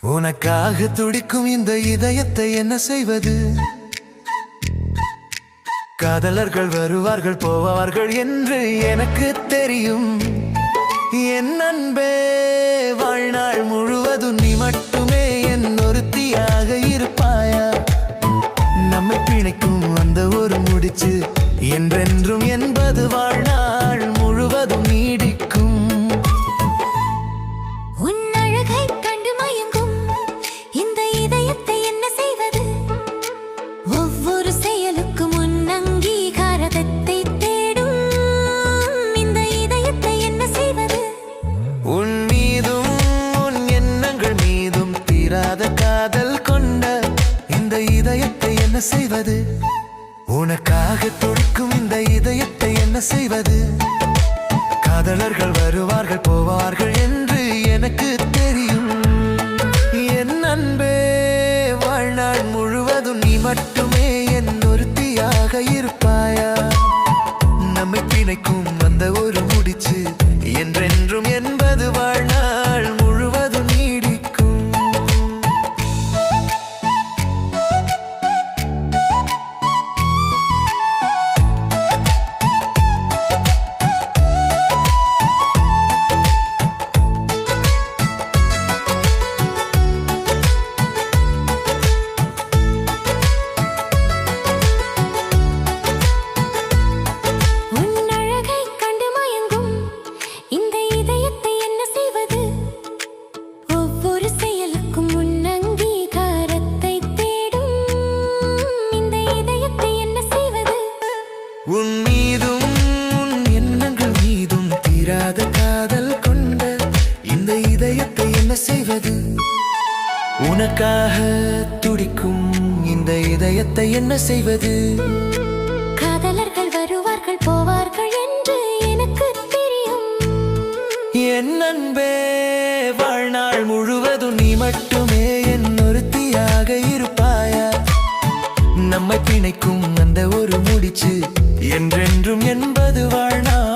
உனக்காக துடிக்கும் இந்த இதயத்தை என்ன செய்வது? காதலர்கள் வருவார்கள் போவார்கள் என்று எனக்கு தெரியும். என் அன்பே, வாழ்நாள் முழுவதும் நீ மட்டுமே என் ஒருத்தியாக இருப்பாயா? நம்மை பிணைக்கும் அந்த ஒரு முடிச்சு என்றென்றும் என்பது வாழ்நாள் முழுவதும் நீடிக்கும். உன் அழகை கண்டு மயங்கும் இந்த இதயத்தை என்ன செய்வது? ஒவ்வொரு செயலுக்கும் உன் அங்கீகாரத்தை தேடும் இந்த இதயத்தை என்ன செய்வது? உன் மீதும் உன் எண்ணங்கள் மீதும் தீராத காதல் கொண்ட இந்த இதயத்தை என்ன செய்வது? உனக்காக துடிக்கும் இந்த இதயத்தை என்ன செய்வது? காதலர்கள் வருவார்கள் போவார்கள் என்று எனக்கு தெரியும். என் அன்பே, வாழ்நாள் முழுவதும் நீ மட்டுமே என் ஒருத்தியாக இருப்பாயா? நம்மை பிணைக்கும் அந்த ஒரு முடிச்சு என்றென்றும் என்பது வாழ்நாள் முழுவதும் நீடிக்கும். உன் அழகை கண்டு மயங்கும் இந்த இதயத்தை என்ன செய்வது? ஒவ்வொரு செயலுக்கும் உன் அங்கீகாரத்தை தேடும் இந்த இதயத்தை என்ன செய்வது? உன் மீதும் உன் எண்ணங்கள் மீதும் தீராத காதல் கொண்ட இந்த இதயத்தை என்ன செய்வது? உனக்காக துடிக்கும் இந்த இதயத்தை என்ன செய்வது? காதலர்கள் வருவார்கள் போவார்கள் என்று எனக்கு தெரியும். என் அன்பே, வாழ்நாள் முழுவதும் நீ மட்டுமே என் ஒருத்தியாக இருப்பாயா? நம்மை பிணைக்கும் அந்த ஒரு முடிச்சு என்றென்றும் என்பது வாழ்நாள்